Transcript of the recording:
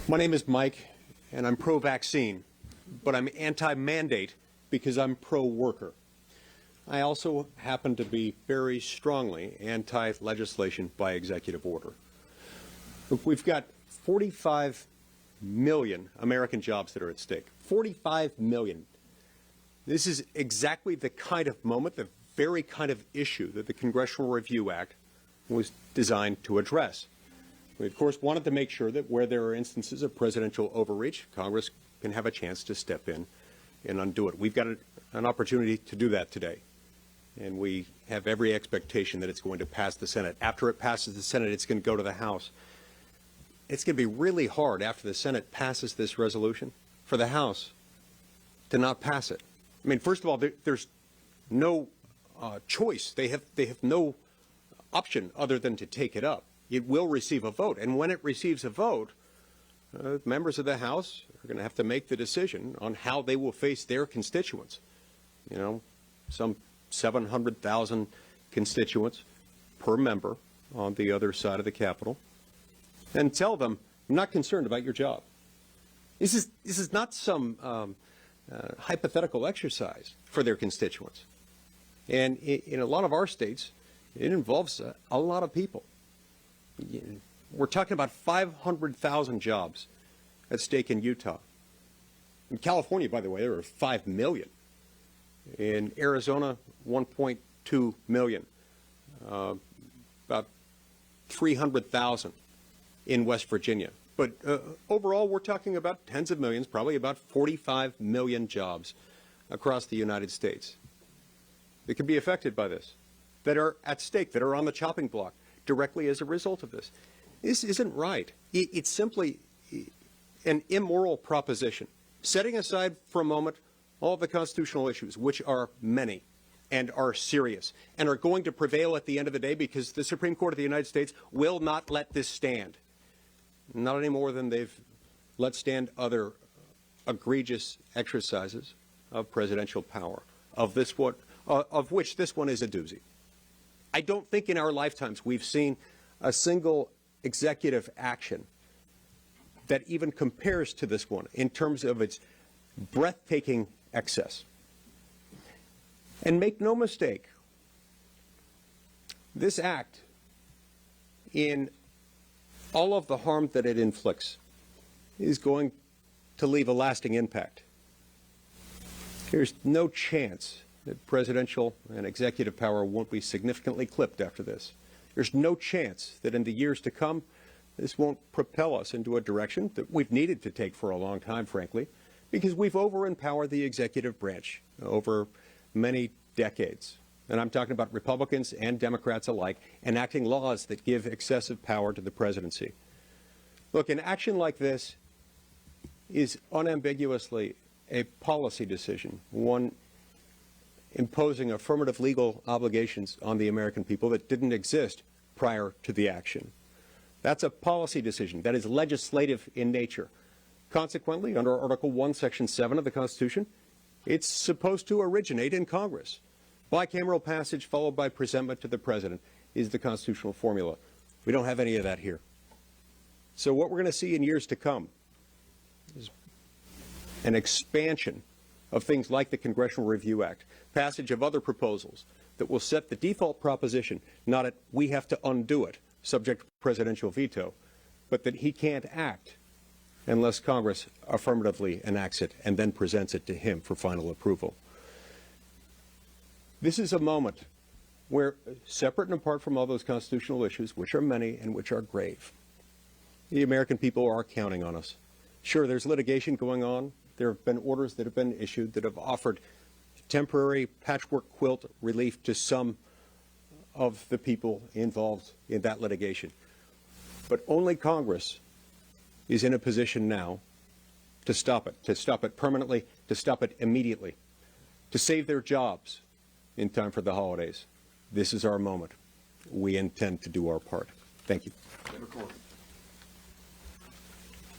My name is Mike, and I'm pro-vaccine, but I'm anti-mandate because I'm pro-worker. I also happen to be very strongly anti-legislation by executive order. Look, we've got 45 million American jobs that are at stake. 45 million. This is exactly the kind of moment, the very kind of issue that the Congressional Review Act was designed to address. We, of course, wanted to make sure that where there are instances of presidential overreach, Congress can have a chance to step in and undo it. We've got an opportunity to do that today, and we have every expectation that it's going to pass the Senate. After it passes the Senate, it's going to go to the House. It's going to be really hard after the Senate passes this resolution for the House to not pass it. I mean, first of all, there's no choice. They have no option other than to take it up. It will receive a vote, and when it receives a vote, members of the House are going to have to make the decision on how they will face their constituents. You know, some 700,000 constituents per member on the other side of the Capitol, and tell them, I'm not concerned about your job. This is not some hypothetical exercise for their constituents. And in a lot of our states, it involves a lot of people. We're talking about 500,000 jobs at stake in Utah. In California, by the way, there are 5 million. In Arizona, 1.2 million. About 300,000 in West Virginia. But overall, we're talking about tens of millions, probably about 45 million jobs across the United States that could be affected by this, that are at stake, that are on the chopping block directly as a result of this. This isn't right. It's simply an immoral proposition. Setting aside for a moment all of the constitutional issues, which are many and are serious and are going to prevail at the end of the day because the Supreme Court of the United States will not let this stand. Not any more than they've let stand other egregious exercises of presidential power, of which this one is a doozy. I don't think in our lifetimes we've seen a single executive action that even compares to this one in terms of its breathtaking excess. And make no mistake, this act, in all of the harm that it inflicts, is going to leave a lasting impact. There's no chance that presidential and executive power won't be significantly clipped after this. There's no chance that in the years to come, this won't propel us into a direction that we've needed to take for a long time, frankly, because we've over-empowered the executive branch over many decades. And I'm talking about Republicans and Democrats alike enacting laws that give excessive power to the presidency. Look, an action like this is unambiguously a policy decision, one imposing affirmative legal obligations on the American people that didn't exist prior to the action. That's a policy decision that is legislative in nature. Consequently, under Article 1, Section 7 of the Constitution, it's supposed to originate in Congress. Bicameral passage followed by presentment to the President is the constitutional formula. We don't have any of that here. So what we're going to see in years to come is an expansion of things like the Congressional Review Act, passage of other proposals that will set the default proposition, not that we have to undo it, subject to presidential veto, but that he can't act unless Congress affirmatively enacts it and then presents it to him for final approval. This is a moment where, separate and apart from all those constitutional issues, which are many and which are grave, the American people are counting on us. Sure, there's litigation going on. There have been orders that have been issued that have offered temporary patchwork quilt relief to some of the people involved in that litigation. But only Congress is in a position now to stop it permanently, to stop it immediately, to save their jobs in time for the holidays. This is our moment. We intend to do our part. Thank you.